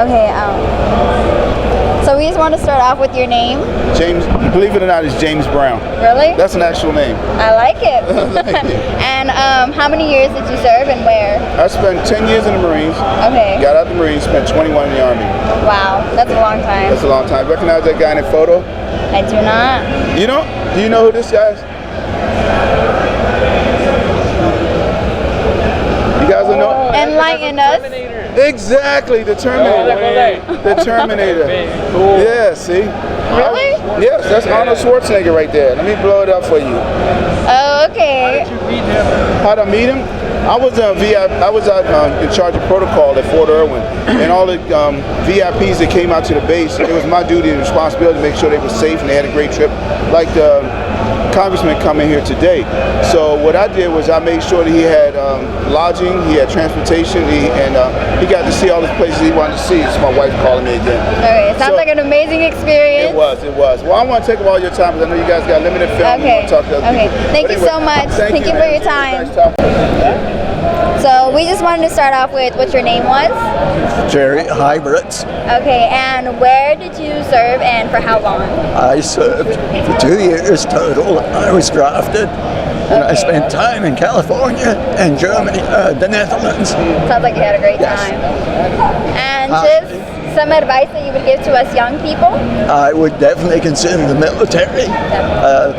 Okay, so we just want to start off with your name. James, believe it or not, it's James Brown. Really? That's an actual name. I like it. Thank you. And how many years did you serve and where? I spent 10 years in the Marines. Okay. Got out of the Marines, spent 21 in the Army. Wow, that's a long time. That's a long time. Recognize that guy in the photo? I do not. You don't? Do you know who this guy is? You guys don't know? Enlighten us. Exactly, the Terminator. The Terminator. Cool. Yeah, see? Really? Yes, that's Arnold Schwarzenegger right there. Let me blow it up for you. Oh, okay. How did you meet him? How'd I meet him? I was in charge of protocol at Fort Irwin, and all the VIPs that came out to the base, it was my duty and responsibility to make sure they were safe and they had a great trip, like the Congressman coming here today. So what I did was I made sure that he had lodging, he had transportation, and he got to see all the places he wanted to see. It's my wife calling me again. Okay, it sounds like an amazing experience. It was. Well, I want to take up all your time because I know you guys got limited film. Okay. Talk to other Okay. people. Thank you so much. Thank you for your time. So we just wanted to start off with what your name was. Jerry Hybrids. Okay, and where did you serve and for how long? I served for 2 years total. I was drafted. And I spent time in California and Germany, the Netherlands. Sounds like you had a great time. And just some advice that you would give to us young people? I would definitely consider the military.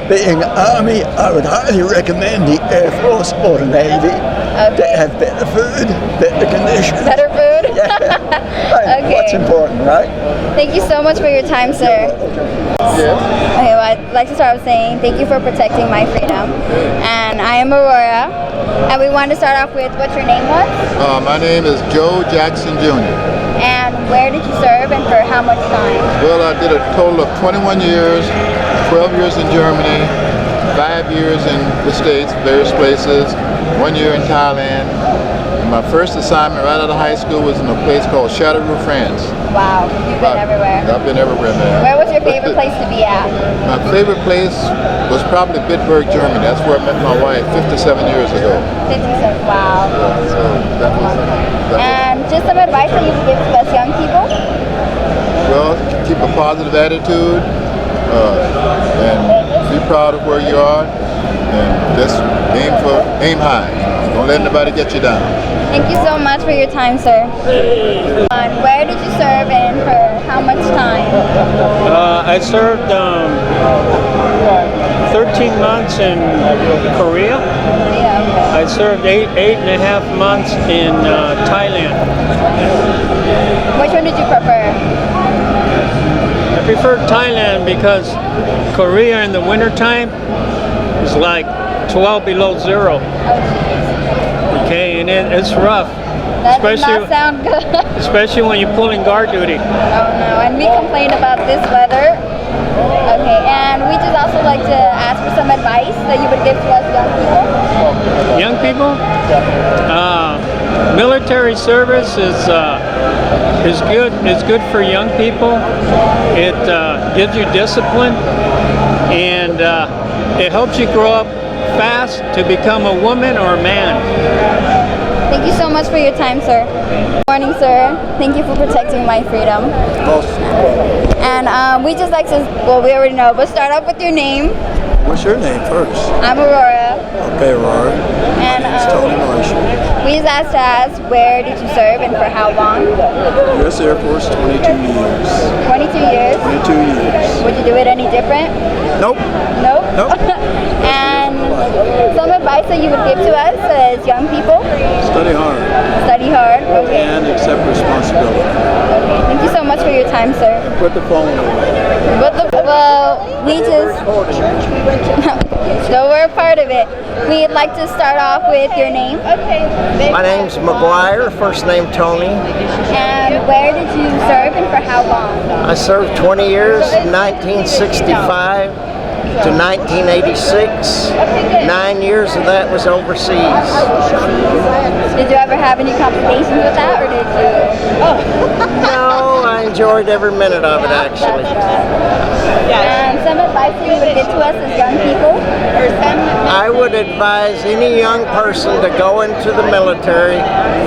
Being Army, I would highly recommend the Air Force or the Navy. Okay. They have better food, better conditions. Better food? Yeah. Okay. What's important, right? Thank you so much for your time, sir. Yes. Okay, well, I'd like to start with saying thank you for protecting my freedom. And I am Aurora, and we wanted to start off with what your name was. My name is Joe Jackson Jr. And where did you serve and for how much time? Well, I did a total of 21 years, 12 years in Germany, 5 years in the States, various places, 1 year in Thailand. And my first assignment right out of high school was in a place called Châteauroux, France. Wow, you've been everywhere. I've been everywhere, man. Where was your favorite place to be at? My favorite place was probably Bitburg, Germany. That's where I met my wife 57 years ago. 57, wow. So that was And just some advice that you would give to us young people? well, keep a positive attitude and be proud of where you are and just aim high. Don't let anybody get you down. Thank you so much for your time, sir. And where did you serve and for how much time? I served 13 months in Korea. Yeah, okay. I served eight and a half months in Thailand. Which one did you prefer? I preferred Thailand because Korea in the wintertime is like 12 below zero. Okay, and it's rough. That does not sound good. Especially when you're pulling guard duty. Oh no, and we complained about this weather. Okay, and we just also like to ask for some advice that you would give to us young people. Young people? Military service is good. It's good for young people. It gives you discipline, and it helps you grow up fast to become a woman or a man. Thank you so much for your time, sir. Good morning, sir. Thank you for protecting my freedom. And we just like to, well, we already know, but start off with your name. What's your name first? I'm Aurora. Okay, Aurora. And It's Tony Marshall. we just asked to ask, where did you serve and for how long? U.S. Air Force, 22 years. 22 years. 22 years. Would you do it any different? Nope. Nope. Nope. And some advice that you would give to us as young people? Study hard Study hard. Okay. and accept responsibility. Okay. Thank you so much for your time, sir. Put the phone away. Well, we just, so we're a part of it. We'd like to start off with your name. Okay. My name's McGuire, first name Tony. And where did you serve and for how long? I served 20 years, 1965 to 1986. 9 years of that was overseas. Did you ever have any complications with that, or did you? No, I enjoyed every minute of it, actually. And some advice that you would give to us as young people? I would advise any young person to go into the military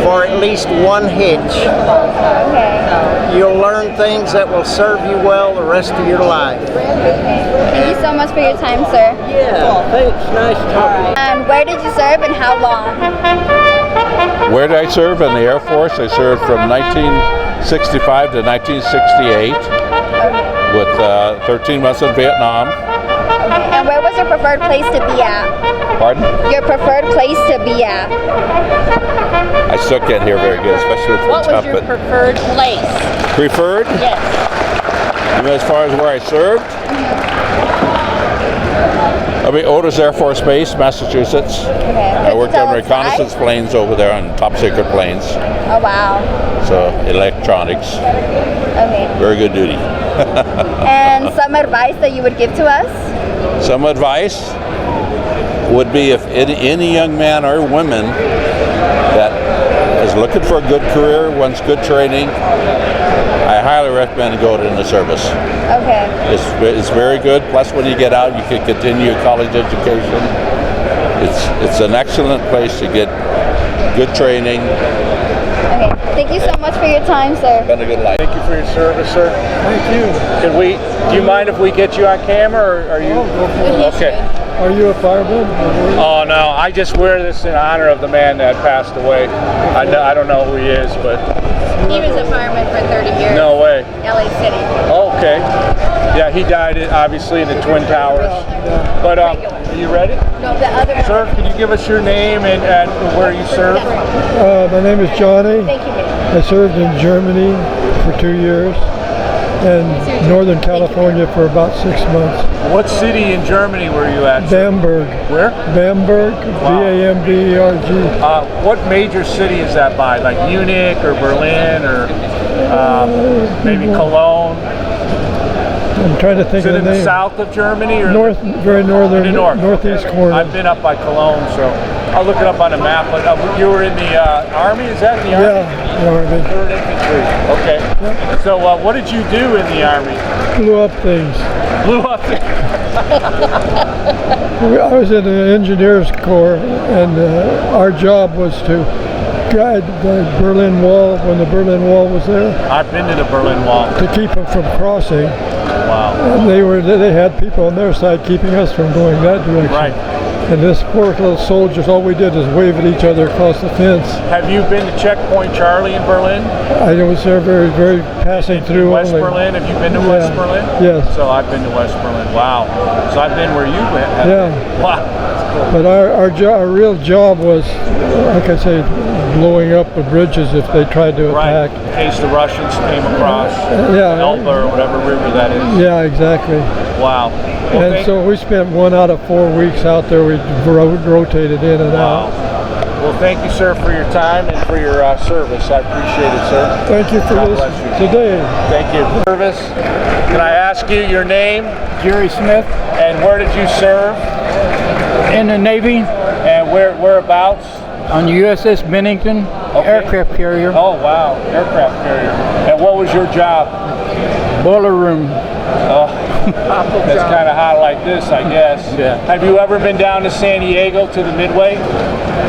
for at least one hitch. Okay. You'll learn things that will serve you well the rest of your life. Thank you so much for your time, sir. Yeah, thanks. Nice talking. And where did you serve and how long? Where did I serve? In the Air Force. I served from 1965 to 1968 with 13 months in Vietnam. Okay. And where was your preferred place to be at? Pardon? Your preferred place to be at? I still can't hear very good, especially with What the was your preferred place? Preferred? Yes. You mean as far as where I served? I mean, Otis Air Force Base, Massachusetts. Okay. I worked on reconnaissance planes over there, on top secret planes. Oh, wow. So, electronics. Okay. Very good duty. And some advice that you would give to us? Some advice would be, if any young man or woman that is looking for a good career, wants good training, I highly recommend going in the service. Okay. It's very good. Plus, when you get out, you can continue your college education. It's an excellent place to get good training. Okay. Thank you so much for your time, sir. Been a good life. Thank you for your service, sir. Thank you. Do you mind if we get you on camera, or are you? Oh, go for it. Okay. Are you a fireman? Oh no, I just wear this in honor of the man that passed away. I don't know who he is, but He was a fireman for 30 years. no way. LA City. Okay. Yeah, he died obviously in the Twin Towers. But are you ready? No, the other one. Sir, can you give us your name and where you serve? My name is Johnny. Thank you, man. I served in Germany for 2 years and Northern California for about 6 months. What city in Germany were you at? Bamberg. Where? Bamberg, B-A-M-B-E-R-G. What major city is that by? Like Munich or Berlin or maybe Cologne? I'm trying to think Is it of in the the name. south of Germany or North, very northern, in the north? northeast Okay. corner. I've been up by Cologne, so I'll look it up on a map. But you were in the Army? Is that in the Army? Yeah, the Army. 3rd Infantry. Okay. So what did you do in the Army? Blew up things. Blew up. I was in the engineers corps, and our job was to guide the Berlin Wall when the Berlin Wall was there, I've been to the Berlin Wall. to keep them from crossing. Wow. And they had people on their side keeping us from going that direction. Right. And this poor little soldiers, all we did is wave at each other across the fence. Have you been to Checkpoint Charlie in Berlin? I was there very passing through. West only. Berlin? Have you been to West Berlin? Yes. So I've been to West Berlin. Wow. So I've been where you went. Yeah. Wow. That's cool. But our real job was, like I say, blowing up the bridges if they tried to Right. attack. In case the Russians came across Yeah. Elba or whatever river that is. Yeah, exactly. Wow. Well, And so we spent 1 out of 4 weeks out there. We rotated in and wow. out. Well, thank you, sir, for your time and for your service. I appreciate it, sir. Thank you for God this bless you. today. Thank you. Service. Can I ask you your name Jerry Smith and where did you serve in the Navy and whereabouts? on the USS Bennington aircraft carrier, Oh, wow. Aircraft carrier. And what was your job? boiler room. That's kind of hot like this, I guess. Yeah. Have you ever been down to San Diego to the Midway?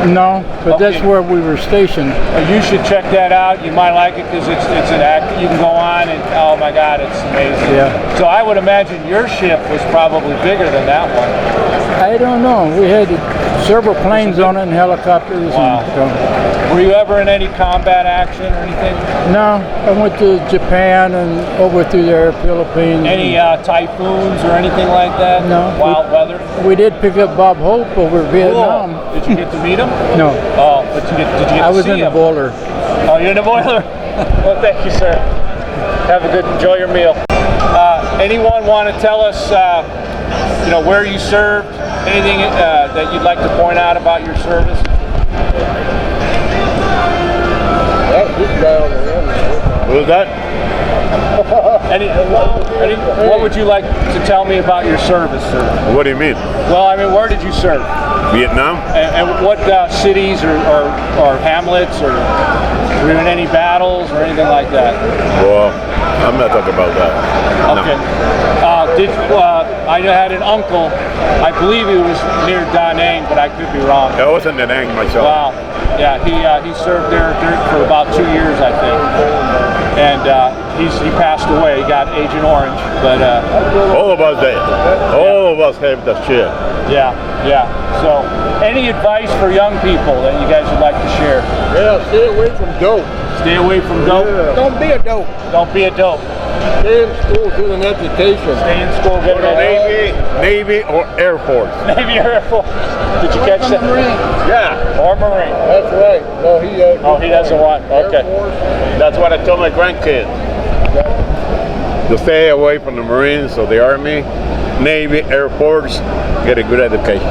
No, but Okay. that's where we were stationed. You should check that out. You might like it because it's an act. You can go on and oh my God, it's amazing. Yeah. So I would imagine your ship was probably bigger than that one. I don't know. We had several planes on it and helicopters. Wow. Were you ever in any combat action or anything? No, I went to Japan and over through there, Philippines. Any typhoons or anything like that? No. Wild weather? We did pick up Bob Hope over Vietnam. Cool. Did you get to meet him? No, Oh, but did you get I to was see in the him? boiler. Oh, you're in the boiler? Well, thank you, sir. Have a good, enjoy your meal. Anyone want to tell us, where you served? Anything that you'd like to point out about your service? What was that? What would you like to tell me about your service, sir? What do you mean? Well, I mean, where did you serve? Vietnam? And what cities or hamlets, or were you in any battles or anything like that? Well, I'm not talking about that. Okay. I had an uncle, I believe he was near Da Nang, but I could be wrong. I was in Da Nang myself. Wow. Yeah, he served there for about 2 years, I think. And he passed away. He got Agent Orange. But all of us did. All of us have that shit. Yeah. So, any advice for young people that you guys would like to share? Yeah, stay away from dope. Stay away from dope? Yeah. Don't be a dope. Don't be a dope. Stay in school, get an education. Stay in school, get an education. Navy or Air Force. Navy or Air Force. Did you catch that? Marine. Yeah. Or Marine. That's right. No, he doesn't want. Okay. That's what I tell my grandkids. To stay away from the Marines or the Army, Navy, Air Force, get a good education.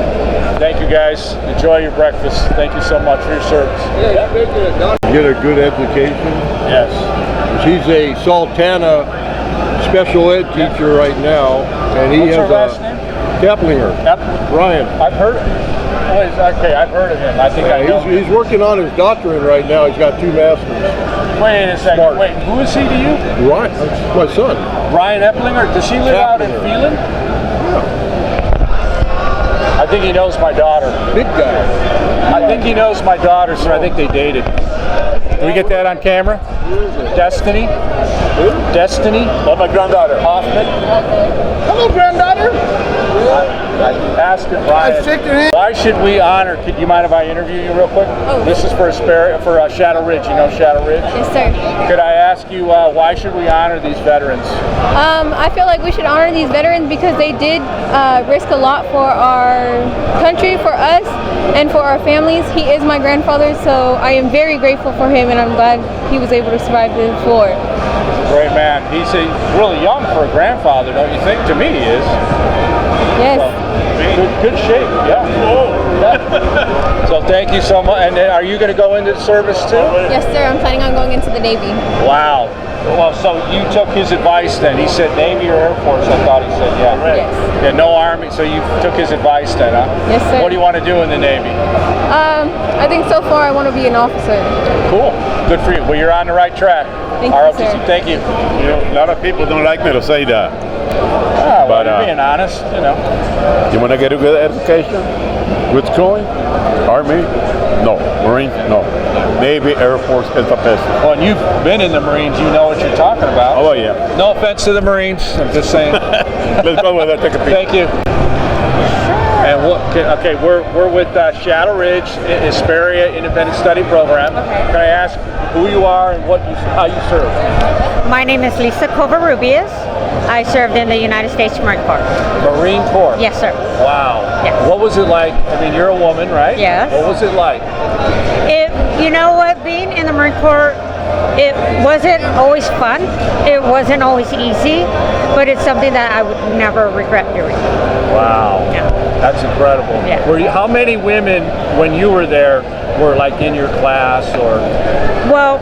Thank you guys. Enjoy your breakfast. Thank you so much for your service. Get a good education. Yes. She's a Sultana special ed teacher right now, and he What's has her last name? Keplinger. Ryan. I've heard of him. Okay, I've heard of him. I think I know. He's working on his doctorate right now. He's got 2 masters. Wait a second. Smart. Wait, who is he to you? Ryan, that's my son. Ryan Eplinger. Does he live out in Phelan? I think he knows my daughter. Big guy. I think he knows my daughter, so I think they dated. Can we get that on camera? Destiny? Who? Destiny? Oh, my granddaughter. Hoffman? Hello, granddaughter. I asked him, Ryan, why should we honor, do you mind if I interview you real quick? Oh. This is for Shadow Ridge. You know Shadow Ridge? Yes, sir. Could I ask you, why should we honor these veterans? I feel like we should honor these veterans because they did risk a lot for our country, for us, and for our families. He is my grandfather, so I am very grateful for him, and I'm glad he was able to survive the war. Great man. He's really young for a grandfather, don't you think? To me, he is. Yes. Good shape, yeah. So thank you so much. And are you going to go into the service too? Yes, sir. I'm planning on going into the Navy. Wow. Well, so you took his advice then. He said Navy or Air Force, I thought he said, yeah. Yes. Yeah, no Army, so you took his advice then, huh? Yes, sir. What do you want to do in the Navy? I think so far I want to be an officer. Cool. Good for you. Well, you're on the right track. Thank you, ROTC, sir. thank you. You know, a lot of people don't like me to say that. Well, you're being honest, you know. You want to get a good education? Good schooling? Army? No. Marines? No. Navy, Air Force is the best. Well, and you've been in the Marines, you know what you're talking about. Oh, yeah. No offense to the Marines, I'm just saying. Let's go with that. Take a picture. Thank you. And okay, we're with Shadow Ridge Hesperia Independent Study Program. Okay. Can I ask who you are and how you serve? My name is Lisa Covarrubias. I served in the United States Marine Corps. Marine Corps? Yes, sir. Wow. Yes. What was it like? I mean, you're a woman, right? Yes. What was it like? You know what? Being in the Marine Corps, it wasn't always fun. It wasn't always easy, but it's something that I would never regret doing. Wow. Yeah. That's incredible. Yeah. How many women, when you were there, were like in your class or? Well,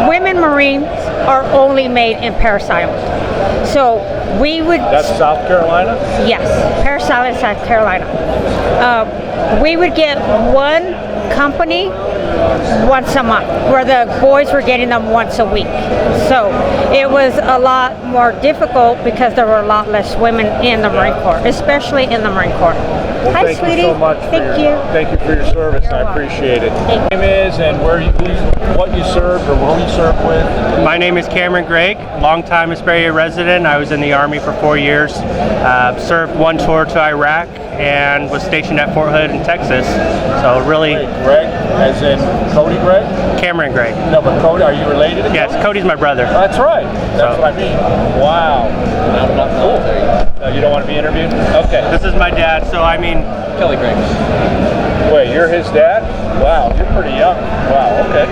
women Marines are only made in Parris Island. So we would... That's South Carolina? Yes, Parris Island, South Carolina. We would get one company once a month, where the boys were getting them once a week. So it was a lot more difficult because there were a lot less women in the Marine Corps, especially in the Marine Corps. Well, Hi, thank sweetie. you so much. Thank you for your service. I appreciate it. Your name is and what you served or who you served with? My name is Cameron Gregg, longtime Hesperia resident. I was in the Army for 4 years. Served one tour to Iraq and was stationed at Fort Hood in Texas. So really... Wait, Greg, as in Cody Gregg? Cameron Gregg. No, but Cody, are you related to Cody? Yes, Cody's my brother. That's right. That's what I mean. Wow. Cool. You don't want to be interviewed? Okay. This is my dad, so I mean... Kelly Gregg. Wait, you're his dad? Wow, you're pretty young. Wow, okay.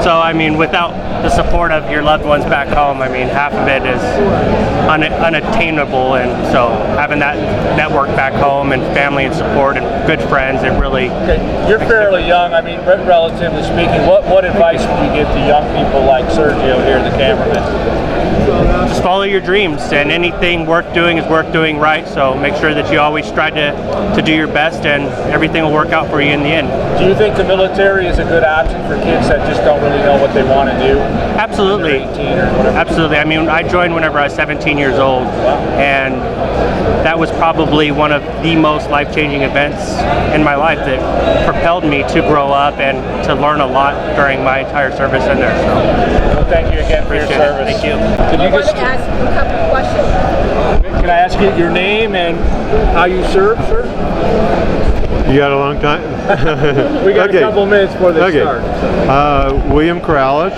So I mean, without the support of your loved ones back home, I mean, half of it is unattainable, and so having that network back home and family and support and good friends, it really... Okay. You're fairly young. I mean, relatively speaking, what advice would you give to young people like Sergio here, the cameraman? just follow your dreams, and anything worth doing is worth doing right. So make sure that you always try to do your best, and everything will work out for you in the end. Do you think the military is a good option for kids that just don't really know what they want to do? Absolutely. 18 or whatever. Absolutely. I mean, I joined whenever I was 17 years old, and that was probably one of the most life-changing events in my life that propelled me to grow up and to learn a lot during my entire service in there. So, well, thank you again for your service. Thank you. Can you just ask a couple questions? Can I ask you your name and how you serve, sir? You got a long time? We got a couple minutes before they start. William Corrales.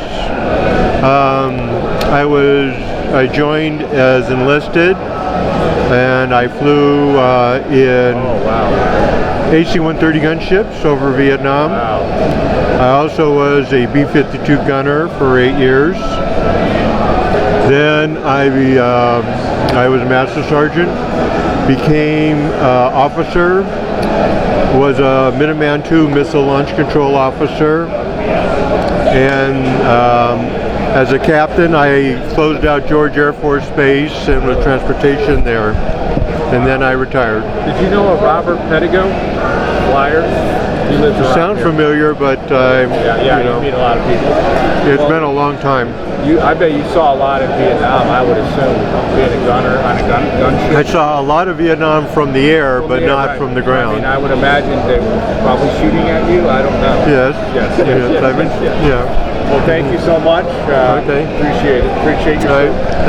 I joined as enlisted, and I flew in AC-130 gunships over Vietnam. I also was a B-52 gunner for 8 years. Then I was a master sergeant, became officer, was a Minuteman II missile launch control officer, and as a captain I closed out George Air Force Base and was transportation there, and then I retired. Did you know of Robert Pettigo, flyer? He lives around Sound here. familiar, but you meet a lot of people. It's been a long time. I bet you saw a lot in Vietnam, I would assume, being a gunner on a gunship. I saw a lot of Vietnam from the air, but not from the ground. I mean, I would imagine they were probably shooting at you. I don't know. Yes. Yes. Yeah. Well, thank you so much. Okay. Appreciate it. Appreciate your service.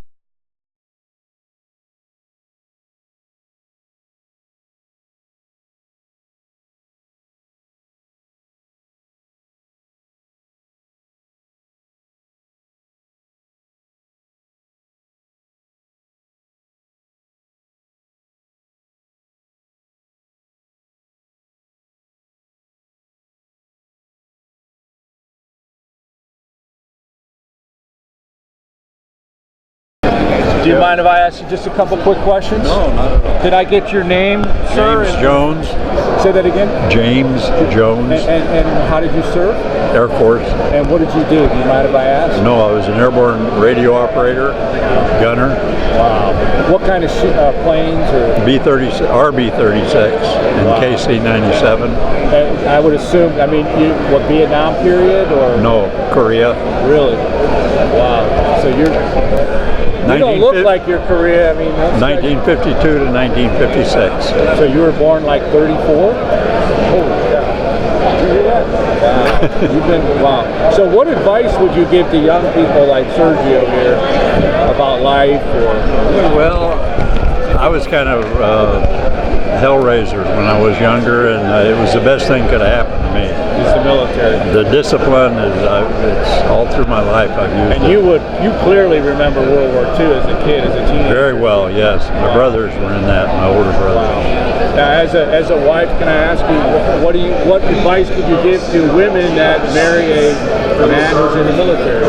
Do you mind if I ask you just a couple quick questions? No, not at all. Did I get your name, sir? James Jones. Say that again? James Jones. And how did you serve? Air Force. And what did you do? Do you mind if I ask? No, I was an airborne radio operator, gunner. Wow. What kind of planes? Or RB-36 and KC-97. I would assume, I mean, what, Vietnam period? Or No, Korea. Really? Wow. So you don't look like your career. I mean, 1952 to 1956. So you were born like 34? Holy cow. Did you hear that? Wow. You've been, wow. So what advice would you give to young people like Sergio here about life? Well, I was kind of hellraiser when I was younger, and it was the best thing could have happened to me. It's the military. The discipline it's all through my life I've used and it. you clearly remember World War II as a kid, as a teenager. Very well, yes. My brothers were in that, my older brothers. Wow. Now, as a wife, can I ask you, what advice would you give to women that marry a man who's in the military?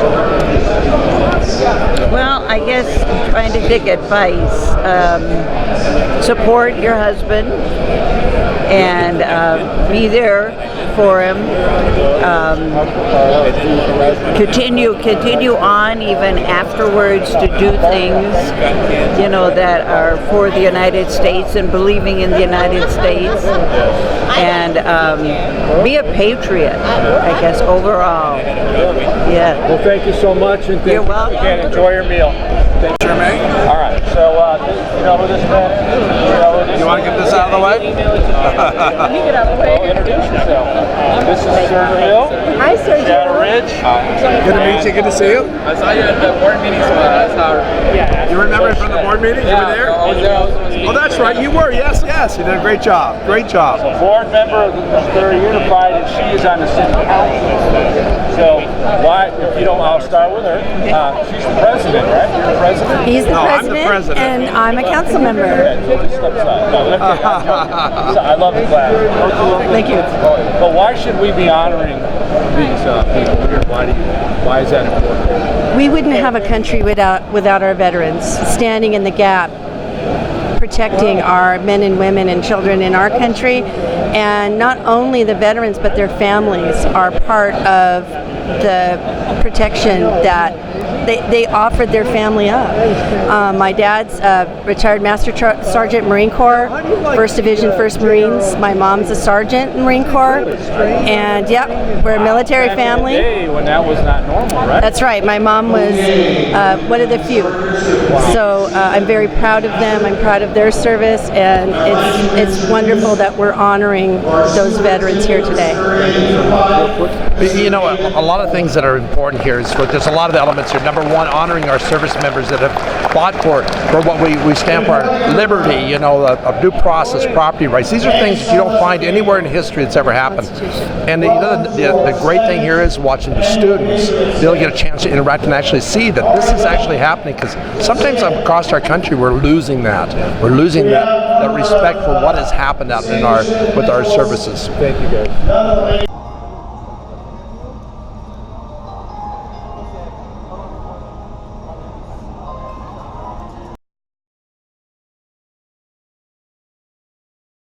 Well, I guess trying to take advice, support your husband and be there for him. Continue on even afterwards to do things, that are for the United States and believing in the United States, and be a patriot, I guess, overall. Yeah. Well, thank you so much, and you're welcome. Again, enjoy your meal. Thank you. All right. So, you know who this man is? You want to get this out of the way? Let me get out of the way. Well, introduce yourself. This is Sergio. Hi, Sergio. Shadow Ridge. Good to meet you. Good to see you. I saw you at the board meeting. So that's how. Yeah. You remember from the board meeting? You were there? I was there. Oh, that's right. You were. Yes, yes. You did a great job. Great job. A board member of the Hesperia Unified, and she is on the city council. So, why? If you don't, I'll start with her. She's the president, right? You're the president. He's the I'm the president, and I'm a council member. I love the flag. Thank you. But why should we be honoring these people here? Why is that important? We wouldn't have a country without our veterans standing in the gap, protecting our men and women and children in our country. And not only the veterans, but their families are part of the protection that they offered their family up. My dad's a retired Master Sergeant Marine Corps, 1st Division, 1st Marines. My mom's a sergeant in Marine Corps, and yep, we're a military family. When that was not normal, right? That's right. My mom was one of the few. So I'm very proud of them. I'm proud of their service, and it's wonderful that we're honoring those veterans here today. You know, a lot of things that are important here is there's a lot of elements here. Number one, honoring our service members that have fought for what we stand for, liberty, you know, of due process, property rights. These are things that you don't find anywhere in history that's ever happened. And the great thing here is watching the students, they'll get a chance to interact and actually see that this is actually happening, because sometimes across our country we're losing that. We're losing that respect for what has happened out with our services. Thank you, guys.